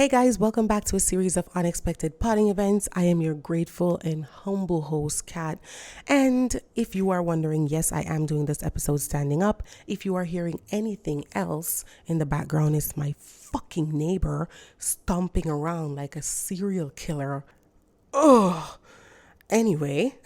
Hey guys, welcome back to a series of unexpected potting events. I am your grateful and humble host, Kat. And if you are wondering, yes, I am doing this episode standing up. If you are hearing anything else in the background, it's my fucking neighbor stomping around like a serial killer. Ugh. Anyway,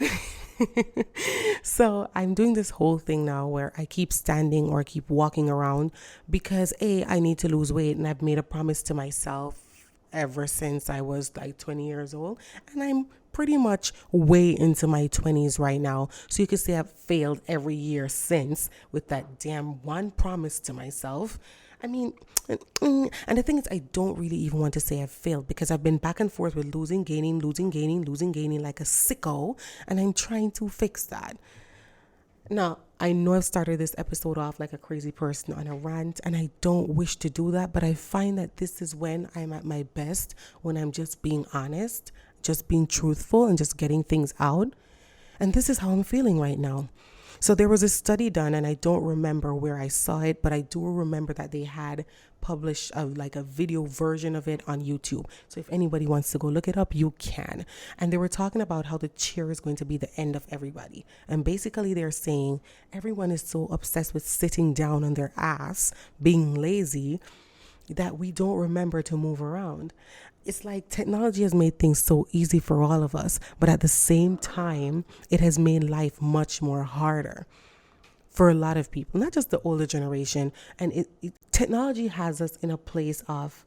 so I'm doing this whole thing now where I keep standing or keep walking around because I need to lose weight, and I've made a promise to myself ever since I was like 20 years old, and I'm pretty much way into my 20s right now. So you can say I've failed every year since with that damn one promise to myself. I mean, and the thing is, I don't really even want to say I've failed because I've been back and forth with losing, gaining like a sicko, and I'm trying to fix that. Now, I know I've started this episode off like a crazy person on a rant, and I don't wish to do that, but I find that this is when I'm at my best, when I'm just being honest, just being truthful, and just getting things out. And this is how I'm feeling right now. So there was a study done, and I don't remember where I saw it, but I do remember that they had published like a video version of it on YouTube. So if anybody wants to go look it up, you can. And they were talking about how the chair is going to be the end of everybody. And basically they're saying everyone is so obsessed with sitting down on their ass, being lazy, that we don't remember to move around. It's like technology has made things so easy for all of us, but at the same time, it has made life much more harder for a lot of people, not just the older generation. And technology has us in a place of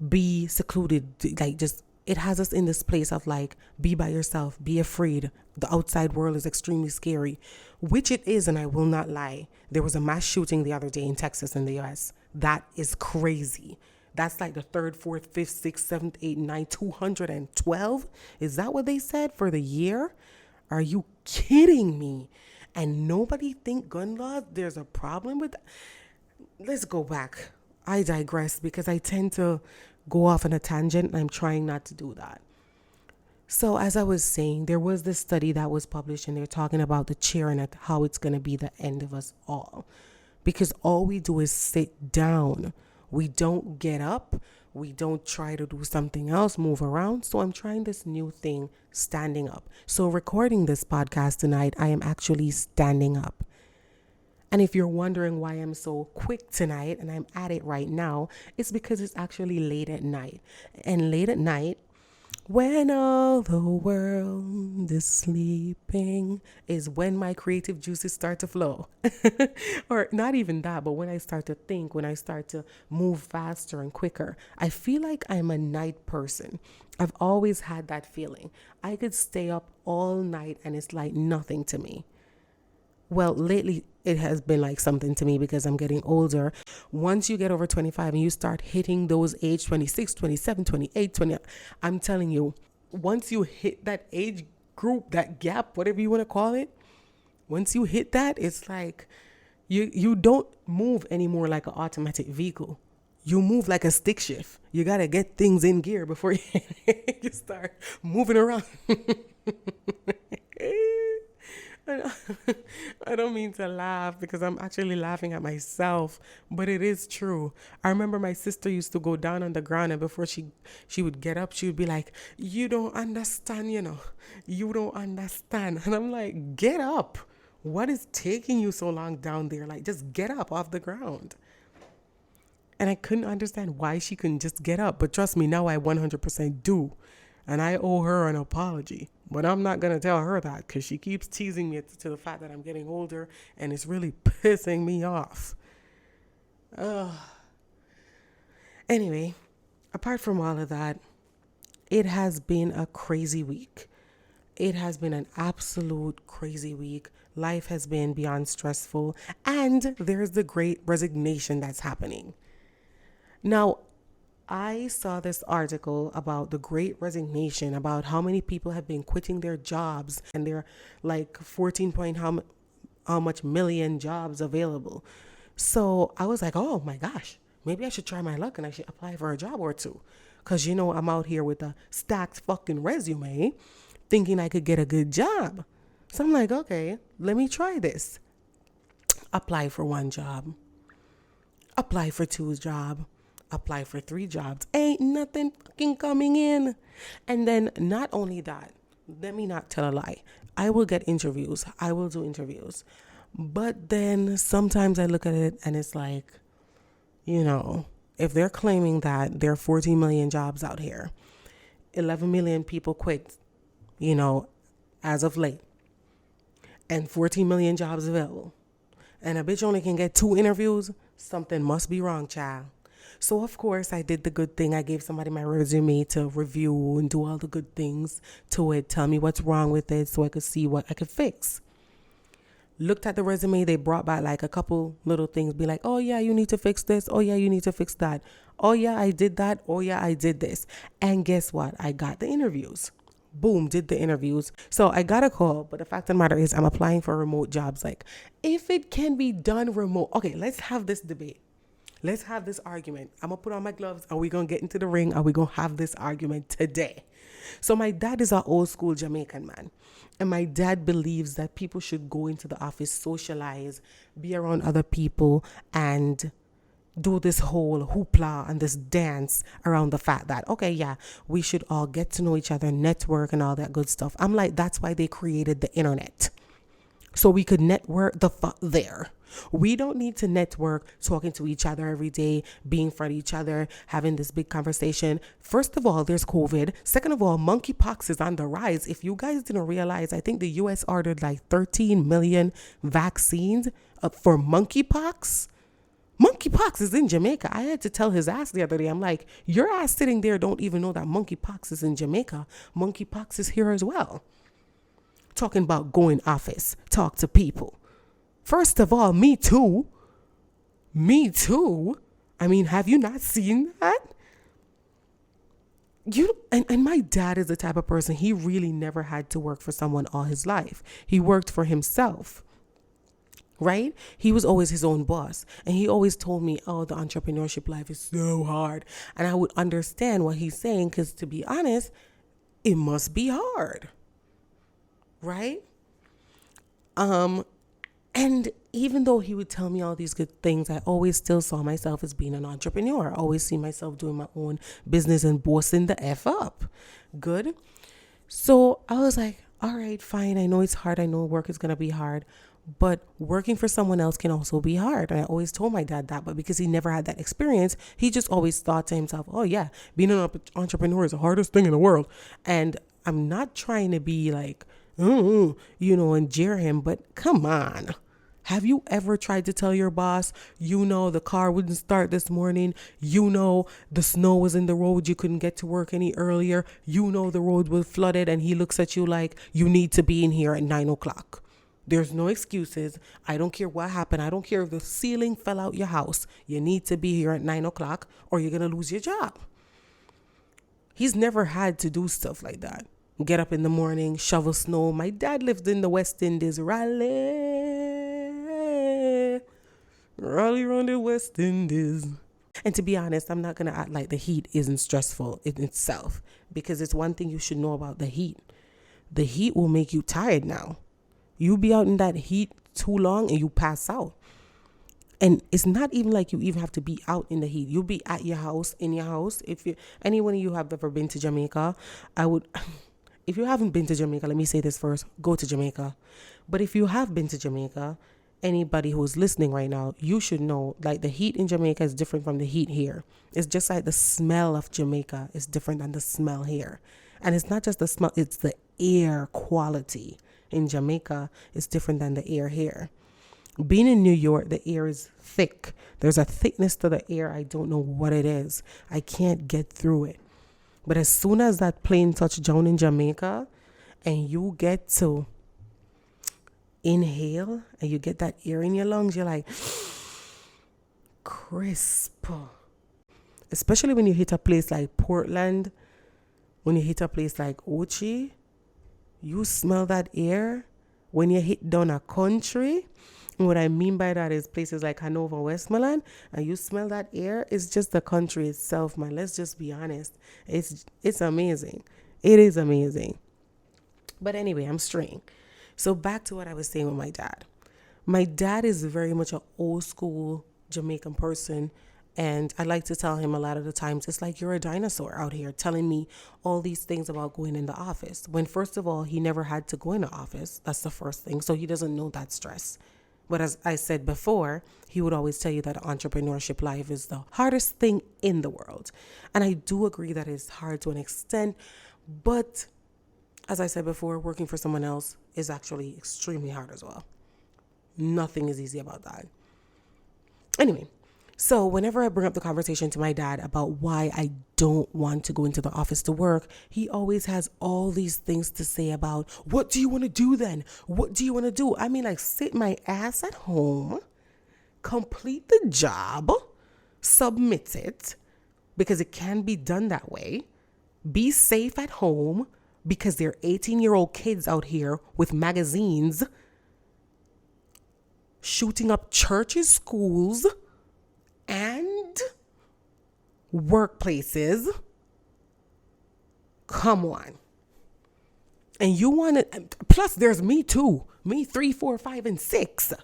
be secluded, like just it has us in this place of like be by yourself, be afraid. The outside world is extremely scary, which it is, and I will not lie. There was a mass shooting the other day in Texas in the US. That is crazy. That's like the 3rd, 4th, 5th, 6th, 7th, 8th, 9th, 212. Is that what they said for the year? Are you kidding me? And nobody think gun laws, there's a problem with that? Let's go back. I digress because I tend to go off on a tangent, and I'm trying not to do that. So as I was saying, there was this study that was published, and they're talking about the chair and how it's going to be the end of us all. Because all we do is sit down. We don't get up. We don't try to do something else, move around. So I'm trying this new thing, standing up. So recording this podcast tonight, I am actually standing up. And if you're wondering why I'm so quick tonight and I'm at it right now, it's because it's actually late at night. And late at night, when all the world is sleeping, is when my creative juices start to flow. Or not even that, but when I start to think, when I start to move faster and quicker. I feel like I'm a night person. I've always had that feeling. I could stay up all night and it's like nothing to me. Well, lately it has been like something to me because I'm getting older. Once you get over 25 and you start hitting those age 26, 27, 28, 20, I'm telling you, once you hit that age group, that gap, whatever you want to call it, once you hit that, it's like you don't move anymore like an automatic vehicle. You move like a stick shift. You got to get things in gear before you start moving around. I don't mean to laugh because I'm actually laughing at myself, but it is true. I remember my sister used to go down on the ground, and before she would get up, she would be like, you don't understand, you don't understand. And I'm like, get up. What is taking you so long down there? Like, just get up off the ground. And I couldn't understand why she couldn't just get up. But trust me, now I 100% do. And I owe her an apology. But I'm not going to tell her that because she keeps teasing me to the fact that I'm getting older, and it's really pissing me off. Anyway, apart from all of that, it has been a crazy week. It has been an absolute crazy week. Life has been beyond stressful, and there's the great resignation that's happening. Now, I saw this article about the great resignation, about how many people have been quitting their jobs, and they're like 14 point how much million jobs available. So I was like, oh my gosh, maybe I should try my luck and I should apply for a job or two. Because, I'm out here with a stacked fucking resume thinking I could get a good job. So I'm like, okay, let me try this. Apply for one job. Apply for two jobs. apply for 3 jobs. Ain't nothing fucking coming in. And then not only that, let me not tell a lie. I will get interviews. I will do interviews. But then sometimes I look at it and it's like, if they're claiming that there are 14 million jobs out here, 11 million people quit, as of late, and 14 million jobs available, and a bitch only can get 2 interviews, something must be wrong, child. So, of course, I did the good thing. I gave somebody my resume to review and do all the good things to it, tell me what's wrong with it so I could see what I could fix. Looked at the resume, they brought back like a couple little things, be like, oh yeah, you need to fix this. Oh yeah, you need to fix that. Oh yeah, I did that. Oh yeah, I did this. And guess what? I got the interviews. Boom, did the interviews. So I got a call, but the fact of the matter is I'm applying for remote jobs. Like, if it can be done remote, okay, let's have this debate. Let's have this argument. I'm going to put on my gloves and we're going to get into the ring and we're going to have this argument today. So my dad is an old school Jamaican man. And my dad believes that people should go into the office, socialize, be around other people, and do this whole hoopla and this dance around the fact that, okay, yeah, we should all get to know each other, network and all that good stuff. I'm like, that's why they created the internet. So we could network the fuck there. We don't need to network talking to each other every day, being in front of each other, having this big conversation. First of all, there's COVID. Second of all, monkeypox is on the rise. If you guys didn't realize, I think the US ordered like 13 million vaccines for monkeypox. Monkeypox is in Jamaica. I had to tell his ass the other day. I'm like, your ass sitting there don't even know that monkeypox is in Jamaica. Monkeypox is here as well. Talking about going office, talk to people. First of all, me too. Me too. I mean, have you not seen that? And my dad is the type of person, he really never had to work for someone all his life. He worked for himself. Right? He was always his own boss. And he always told me, oh, the entrepreneurship life is so hard. And I would understand what he's saying because, to be honest, it must be hard. Right? And even though he would tell me all these good things, I always still saw myself as being an entrepreneur. I always see myself doing my own business and bossing the F up. Good. So I was like, all right, fine. I know it's hard. I know work is going to be hard. But working for someone else can also be hard. And I always told my dad that. But because he never had that experience, he just always thought to himself, oh, yeah, being an entrepreneur is the hardest thing in the world. And I'm not trying to be like, and jeer him, but come on. Have you ever tried to tell your boss, the car wouldn't start this morning, the snow was in the road, you couldn't get to work any earlier, the road was flooded, and he looks at you like, you need to be in here at 9 o'clock. There's no excuses. I don't care what happened. I don't care if the ceiling fell out your house. You need to be here at 9 o'clock or you're going to lose your job. He's never had to do stuff like that. Get up in the morning, shovel snow. My dad lived in the West Indies. Raleigh around the West Indies. And to be honest, I'm not going to act like the heat isn't stressful in itself, because it's one thing you should know about the heat. The heat will make you tired now. You be out in that heat too long and you pass out. And it's not even like you even have to be out in the heat. You'll be at your house, in your house. If anyone of you have ever been to Jamaica, if you haven't been to Jamaica, let me say this first, go to Jamaica. But if you have been to Jamaica, anybody who's listening right now, you should know, like, the heat in Jamaica is different from the heat here. It's just like the smell of Jamaica is different than the smell here. And it's not just the smell, it's the air quality. In Jamaica, it's different than the air here. Being in New York, the air is thick. There's a thickness to the air. I don't know what it is. I can't get through it. But as soon as that plane touched down in Jamaica and you get to inhale and you get that air in your lungs, you're like, crisp. Especially when you hit a place like Portland, when you hit a place like Ochi, you smell that air when you hit down a country. And what I mean by that is places like Hanover, Westmoreland, and you smell that air. It's just the country itself, man. Let's just be honest. It's amazing. It is amazing. But anyway, I'm straying. So back to what I was saying with my dad. My dad is very much an old school Jamaican person. And I like to tell him a lot of the times, it's like you're a dinosaur out here telling me all these things about going in the office. When first of all, he never had to go in the office. That's the first thing. So he doesn't know that stress. But as I said before, he would always tell you that entrepreneurship life is the hardest thing in the world. And I do agree that it's hard to an extent. But as I said before, working for someone else is actually extremely hard as well. Nothing is easy about that. Anyway, so whenever I bring up the conversation to my dad about why I don't want to go into the office to work, he always has all these things to say about, what do you want to do then? What do you want to do? I mean, like, sit my ass at home, complete the job, submit it, because it can be done that way. Be safe at home, because there are 18-year-old kids out here with magazines shooting up churches, schools, and workplaces. Come on. And you want to, plus there's me too. Me 3, 4, 5, and 6.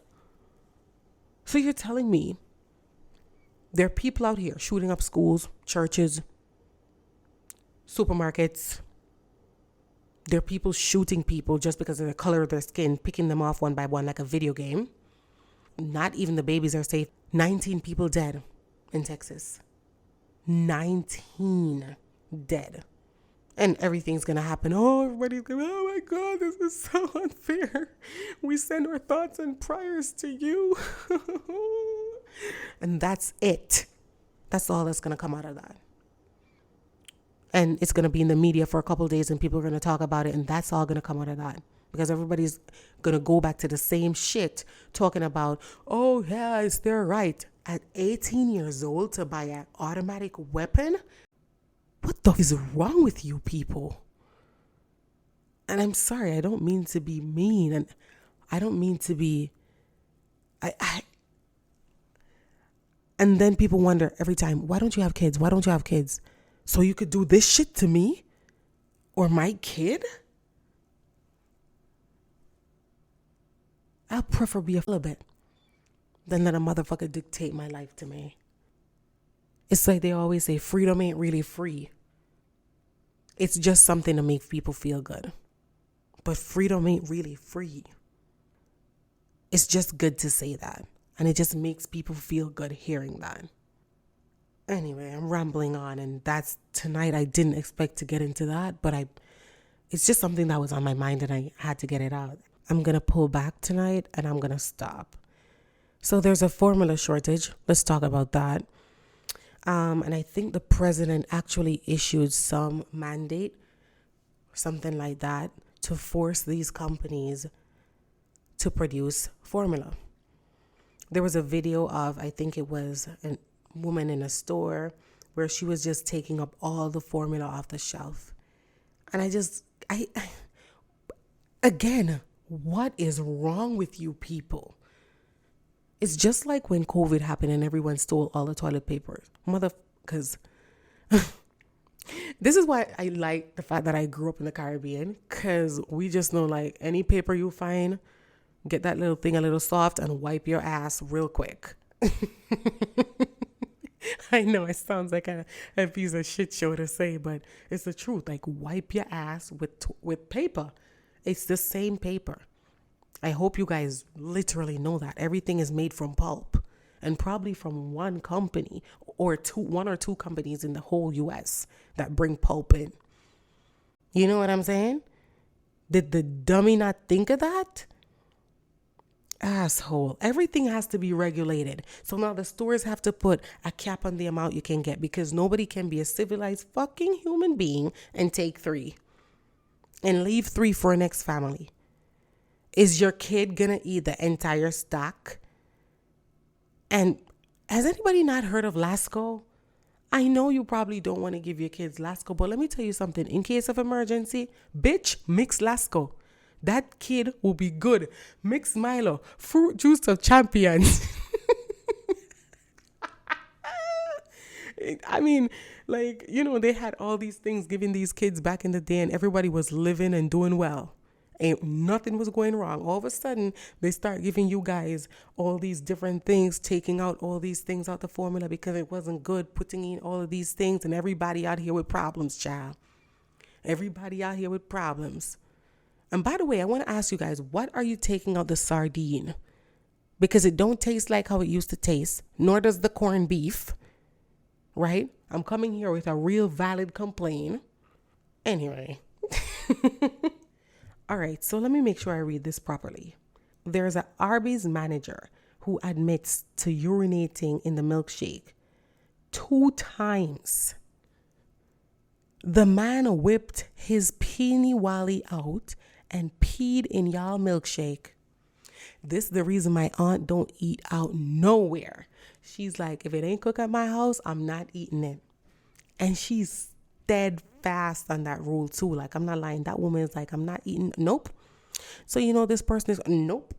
So you're telling me there are people out here shooting up schools, churches, supermarkets. There are people shooting people just because of the color of their skin, picking them off one by one like a video game. Not even the babies are safe. 19 people dead in Texas. 19 dead. And everything's going to happen. Oh, everybody's going to, oh my God, this is so unfair. We send our thoughts and prayers to you. And that's it. That's all that's going to come out of that. And it's going to be in the media for a couple of days and people are going to talk about it. And that's all going to come out of that. Because everybody's going to go back to the same shit talking about, oh, yeah, it's their right at 18 years old to buy an automatic weapon. What the is wrong with you people? And I'm sorry, I don't mean to be mean. And I don't mean to be... And then people wonder every time, why don't you have kids? Why don't you have kids? So you could do this shit to me? Or my kid? I'll prefer be a little bit than let a motherfucker dictate my life to me. It's like they always say, freedom ain't really free. It's just something to make people feel good. But freedom ain't really free. It's just good to say that. And it just makes people feel good hearing that. Anyway, I'm rambling on, and that's tonight. I didn't expect to get into that, but it's just something that was on my mind and I had to get it out. I'm going to pull back tonight and I'm going to stop. So there's a formula shortage. Let's talk about that. And I think the president actually issued some mandate, something like that, to force these companies to produce formula. There was a video of, I think it was a woman in a store where she was just taking up all the formula off the shelf. And again, what is wrong with you people? It's just like when COVID happened and everyone stole all the toilet paper. Because this is why I like the fact that I grew up in the Caribbean, because we just know, like, any paper you find, get that little thing a little soft and wipe your ass real quick. I know it sounds like a piece of shit show to say, but it's the truth. Like, wipe your ass with paper. It's the same paper. I hope you guys literally know that. Everything is made from pulp, and probably from one company or one or two companies in the whole US that bring pulp in. You know what I'm saying? Did the dummy not think of that? Asshole. Everything has to be regulated. So now the stores have to put a cap on the amount you can get, because nobody can be a civilized fucking human being and take 3 and leave 3 for a next family. Is your kid gonna eat the entire stock? And has anybody not heard of Lasco? I know you probably don't want to give your kids Lasco, but let me tell you something. In case of emergency, bitch, mix Lasco. That kid will be good. Mix Milo, fruit juice of champions. I mean, like, you know, they had all these things given these kids back in the day and everybody was living and doing well. Ain't nothing was going wrong. All of a sudden, they start giving you guys all these different things, taking out all these things out the formula because it wasn't good, putting in all of these things, and everybody out here with problems, child. Everybody out here with problems. And by the way, I want to ask you guys, what are you taking out the sardine? Because it don't taste like how it used to taste, nor does the corned beef, right? I'm coming here with a real valid complaint. Anyway. All right, so let me make sure I read this properly. There's an Arby's manager who admits to urinating in the milkshake 2 times. The man whipped his peeny wally out and peed in y'all milkshake. This is the reason my aunt don't eat out nowhere. She's like, if it ain't cooked at my house, I'm not eating it. And she's steadfast on that rule too. Like, I'm not lying. That woman is like, I'm not eating. Nope. So, this person is, nope.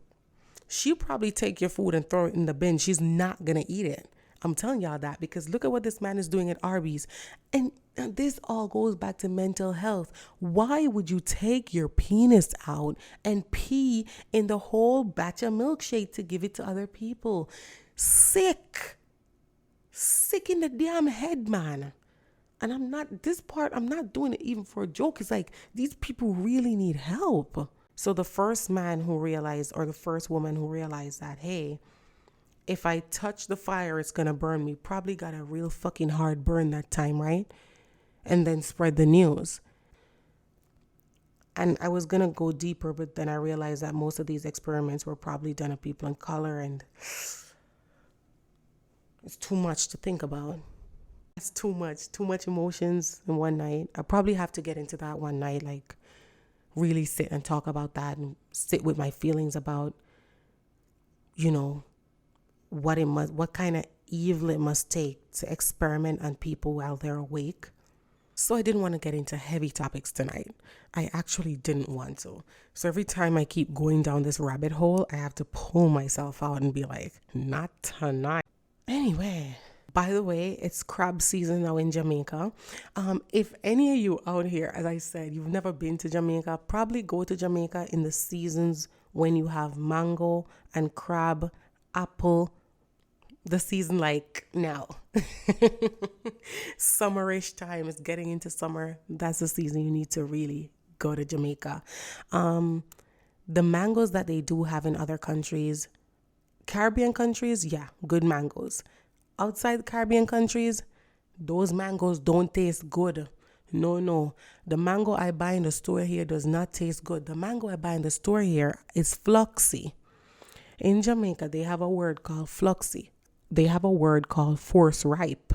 She'll probably take your food and throw it in the bin. She's not going to eat it. I'm telling y'all that because look at what this man is doing at Arby's. And this all goes back to mental health. Why would you take your penis out and pee in the whole batch of milkshake to give it to other people? Sick in the damn head, man. And I'm not doing it even for a joke. It's like these people really need help. So the first man who realized, or the first woman who realized that, hey, if I touch the fire, it's going to burn me, probably got a real fucking hard burn that time, right? And then spread the news. And I was going to go deeper, but then I realized that most of these experiments were probably done on people of color, and it's too much to think about. It's too much emotions in one night. I probably have to get into that one night, like really sit and talk about that and sit with my feelings about, what kind of evil it must take to experiment on people while they're awake. So I didn't want to get into heavy topics tonight. I actually didn't want to. So every time I keep going down this rabbit hole, I have to pull myself out and be like, not tonight. Anyway, by the way, it's crab season now in Jamaica. If any of you out here, as I said, you've never been to Jamaica, probably go to Jamaica in the seasons when you have mango and crab, apple, the season like now. Summerish time is getting into summer. That's the season you need to really go to Jamaica. The mangoes that they do have in other countries, Caribbean countries, yeah, good mangoes. Outside the Caribbean countries, those mangoes don't taste good. No. The mango I buy in the store here does not taste good. The mango I buy in the store here is fluxy. In Jamaica, they have a word called fluxy. They have a word called force ripe.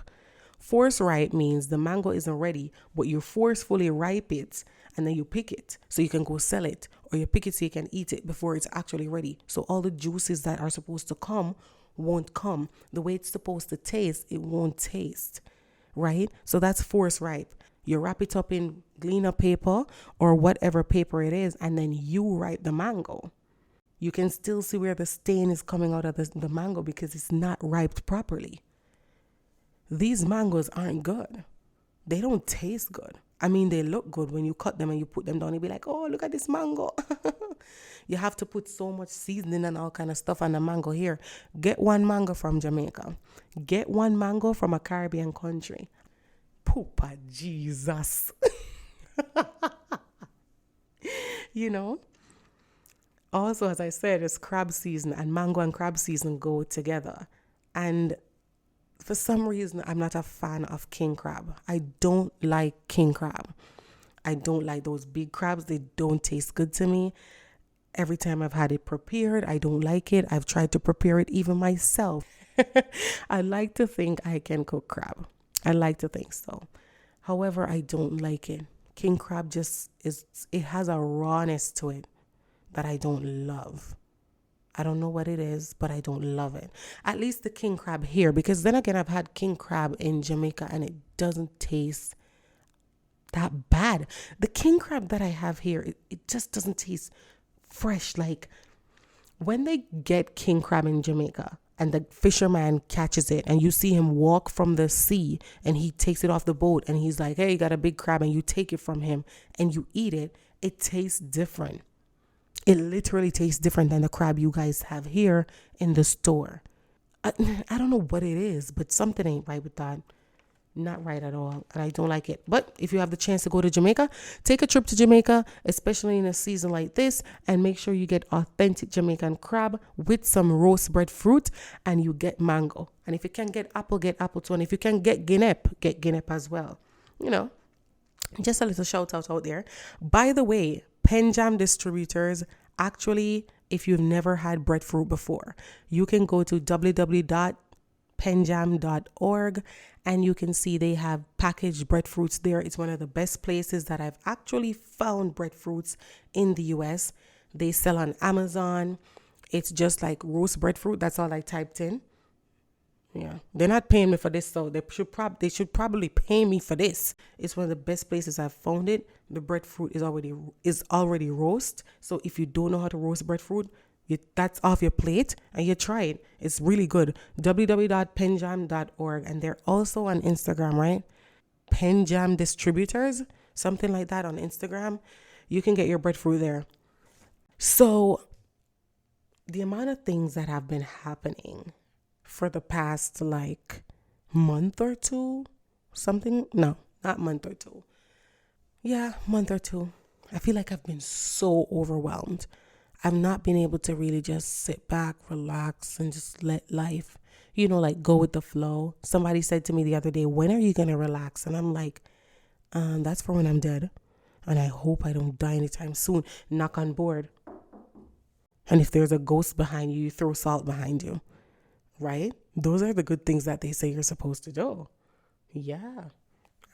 Force ripe means the mango isn't ready, but you forcefully ripe it and then you pick it so you can go sell it, or you pick it so you can eat it before it's actually ready. So all the juices that are supposed to come won't come. The way it's supposed to taste, it won't taste, right? So that's force ripe. You wrap it up in cleaner paper or whatever paper it is, and then you ripe the mango. You can still see where the stain is coming out of the mango because it's not ripe properly. These mangoes aren't good. They don't taste good. I mean, they look good when you cut them and you put them down. You'll be like, oh, look at this mango. You have to put so much seasoning and all kind of stuff on the mango here. Get one mango from Jamaica. Get one mango from a Caribbean country. Poopa Jesus. Also, as I said, it's crab season, and mango and crab season go together. And for some reason, I'm not a fan of king crab. I don't like king crab. I don't like those big crabs. They don't taste good to me. Every time I've had it prepared, I don't like it. I've tried to prepare it even myself. I like to think I can cook crab. I like to think so. However, I don't like it. King crab it has a rawness to it that I don't love. I don't know what it is, but I don't love it. At least the king crab here, because then again, I've had king crab in Jamaica and it doesn't taste that bad. The king crab that I have here, it just doesn't taste fresh. Like when they get king crab in Jamaica and the fisherman catches it and you see him walk from the sea and he takes it off the boat and he's like, hey, you got a big crab, and you take it from him and you eat it, it tastes different. It literally tastes different than the crab you guys have here in the store. I, I don't know what it is, but something ain't right with that. Not right at all. And I don't like it. But if you have the chance to go to Jamaica, take a trip to Jamaica, especially in a season like this, and make sure you get authentic Jamaican crab with some roast breadfruit, and you get mango. And if you can get apple too. And if you can get guinep as well. You know, just a little shout out there. By the way, Penjam distributors, actually, if you've never had breadfruit before, you can go to www.penjam.org and you can see they have packaged breadfruits there. It's one of the best places that I've actually found breadfruits in the US. They sell on Amazon. It's just like roast breadfruit. That's all I typed in. Yeah, they're not paying me for this, so they should probably pay me for this. It's one of the best places I've found it. The breadfruit is already roast. So if you don't know how to roast breadfruit, that's off your plate and you try it. It's really good. www.penjam.org, and they're also on Instagram, right? Penjam Distributors, something like that on Instagram. You can get your breadfruit there. So the amount of things that have been happening for the past like month or two, something, no, not month or two. Yeah, month or two. I feel like I've been so overwhelmed. I've not been able to really just sit back, relax, and just let life, like go with the flow. Somebody said to me the other day, when are you going to relax? And I'm like, that's for when I'm dead. And I hope I don't die anytime soon. Knock on board. And if there's a ghost behind you, you throw salt behind you. Right? Those are the good things that they say you're supposed to do. Yeah.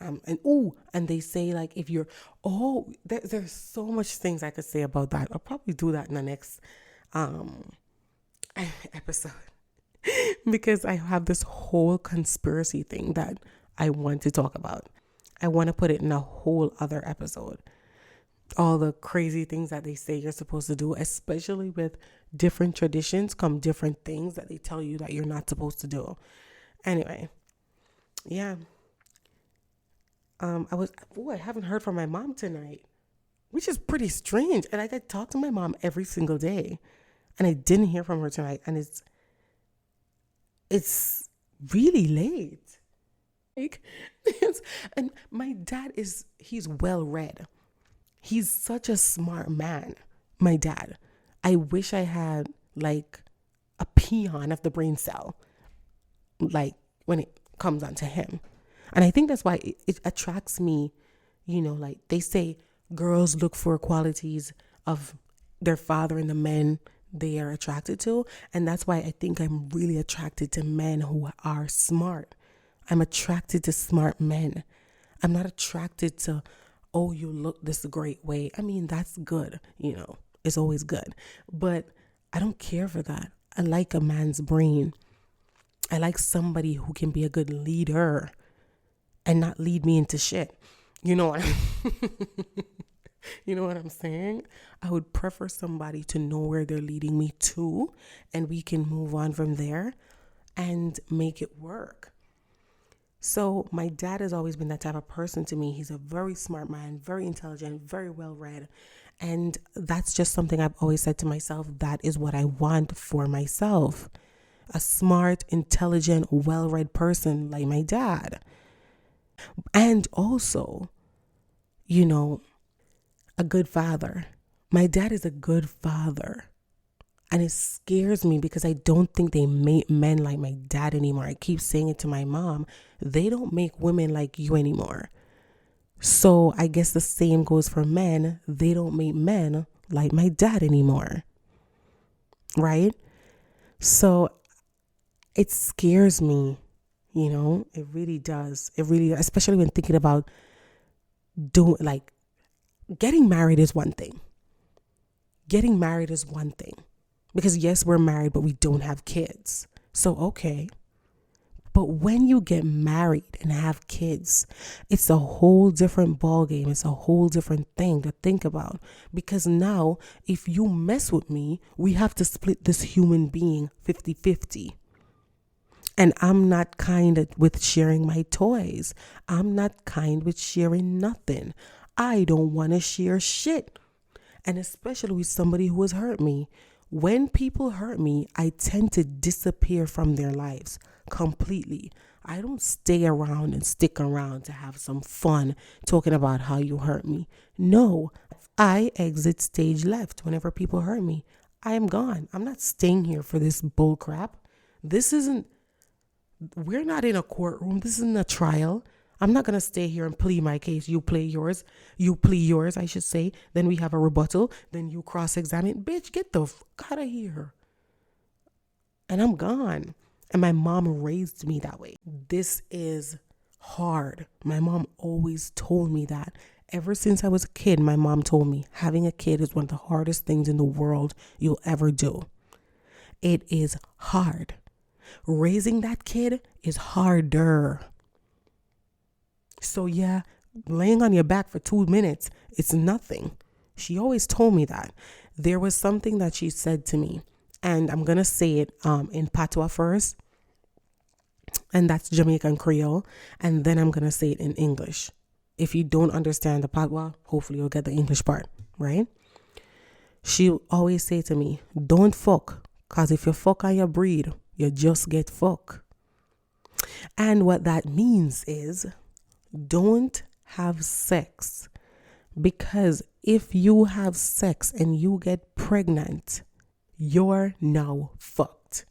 And they say like if you're, there's so much things I could say about that. I'll probably do that in the next episode because I have this whole conspiracy thing that I want to talk about. I want to put it in a whole other episode. All the crazy things that they say you're supposed to do, especially with different traditions come different things that they tell you that you're not supposed to do. Anyway, yeah. I haven't heard from my mom tonight, which is pretty strange. And I talk to my mom every single day, and I didn't hear from her tonight. And it's really late. And my dad he's well read. He's such a smart man, my dad. I wish I had like a peon of the brain cell, like when it comes onto him. And I think that's why it attracts me, like they say girls look for qualities of their father and the men they are attracted to. And that's why I think I'm really attracted to men who are smart. I'm attracted to smart men. I'm not attracted to, oh, you look this great way. I mean, that's good, it's always good. But I don't care for that. I like a man's brain. I like somebody who can be a good leader and not lead me into shit. You know what I'm saying? I would prefer somebody to know where they're leading me to, and we can move on from there and make it work. So my dad has always been that type of person to me. He's a very smart man, very intelligent, very well read. And that's just something I've always said to myself. That is what I want for myself. A smart, intelligent, well-read person like my dad. And also, a good father. My dad is a good father. And it scares me because I don't think they make men like my dad anymore. I keep saying it to my mom. They don't make women like you anymore. So I guess the same goes for men. They don't make men like my dad anymore. Right? So it scares me. It really does. It really, especially when thinking about getting married is one thing. Getting married is one thing. Because yes, we're married, but we don't have kids. So, okay. But when you get married and have kids, it's a whole different ballgame. It's a whole different thing to think about. Because now, if you mess with me, we have to split this human being 50-50. And I'm not kind with sharing my toys. I'm not kind with sharing nothing. I don't want to share shit. And especially with somebody who has hurt me. When people hurt me, I tend to disappear from their lives completely. I don't stay around and stick around to have some fun talking about how you hurt me. No, I exit stage left whenever people hurt me. I am gone. I'm not staying here for this bull crap. This isn't, we're not in a courtroom. This isn't a trial. I'm not going to stay here and plead my case. You play yours. You plead yours, I should say. Then we have a rebuttal. Then you cross-examine. Bitch, get the fuck out of here. And I'm gone. And my mom raised me that way. This is hard. My mom always told me that. Ever since I was a kid, my mom told me having a kid is one of the hardest things in the world you'll ever do. It is hard. Raising that kid is harder. So yeah, laying on your back for 2 minutes, it's nothing. She always told me that. There was something that she said to me, and I'm going to say it in Patois first, and that's Jamaican Creole, and then I'm going to say it in English. If you don't understand the Patois, hopefully you'll get the English part, right? She always say to me, don't fuck, because if you fuck on your breed, you just get fuck. And what that means is, don't have sex, because if you have sex and you get pregnant, you're now fucked.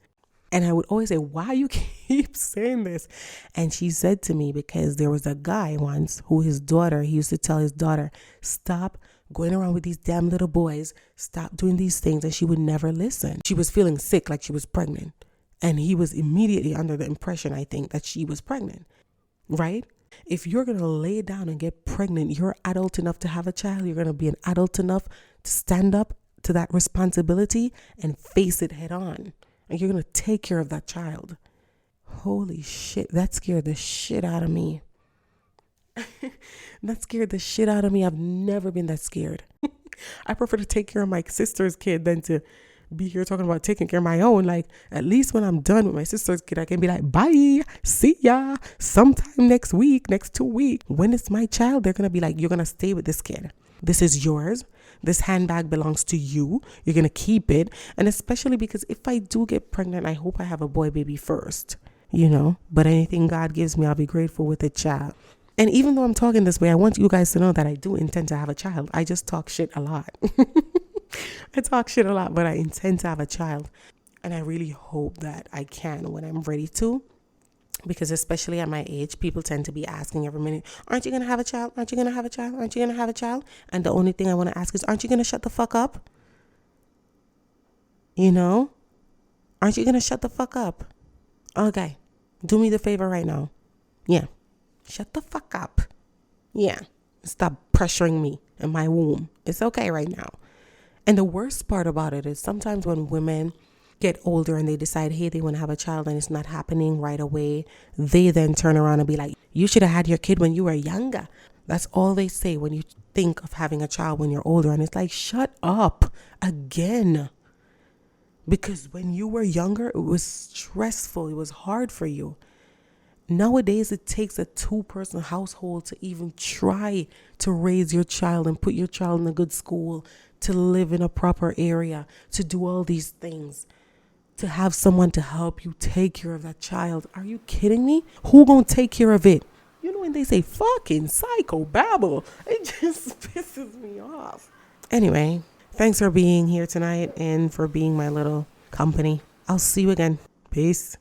And I would always say, why you keep saying this? And she said to me, because there was a guy once who he used to tell his daughter, stop going around with these damn little boys, stop doing these things. And she would never listen. She was feeling sick, like she was pregnant. And he was immediately under the impression, I think, that she was pregnant, right? If you're going to lay down and get pregnant, you're adult enough to have a child. You're going to be an adult enough to stand up to that responsibility and face it head on. And you're going to take care of that child. Holy shit. That scared the shit out of me. That scared the shit out of me. I've never been that scared. I prefer to take care of my sister's kid than to be here talking about taking care of my own. Like, at least when I'm done with my sister's kid, I can be like, bye, see ya, sometime next week, next 2 weeks. When it's my child, they're going to be like, you're going to stay with this kid. This is yours. This handbag belongs to you. You're going to keep it. And especially because if I do get pregnant, I hope I have a boy baby first, but anything God gives me, I'll be grateful with a child. And even though I'm talking this way, I want you guys to know that I do intend to have a child. I just talk shit a lot. I talk shit a lot, but I intend to have a child. And I really hope that I can when I'm ready to. Because especially at my age, people tend to be asking every minute, aren't you going to have a child? Aren't you going to have a child? Aren't you going to have a child? And the only thing I want to ask is, aren't you going to shut the fuck up? Aren't you going to shut the fuck up? Okay. Do me the favor right now. Yeah. Shut the fuck up. Yeah. Stop pressuring me in my womb. It's okay right now. And the worst part about it is sometimes when women get older and they decide, hey, they want to have a child and it's not happening right away, they then turn around and be like, you should have had your kid when you were younger. That's all they say when you think of having a child when you're older. And it's like, shut up again. Because when you were younger, it was stressful. It was hard for you. Nowadays, it takes a 2-person household to even try to raise your child and put your child in a good school, to live in a proper area, to do all these things, to have someone to help you take care of that child. Are you kidding me? Who gonna take care of it? When they say fucking psychobabble, it just pisses me off. Anyway, thanks for being here tonight and for being my little company. I'll see you again. Peace.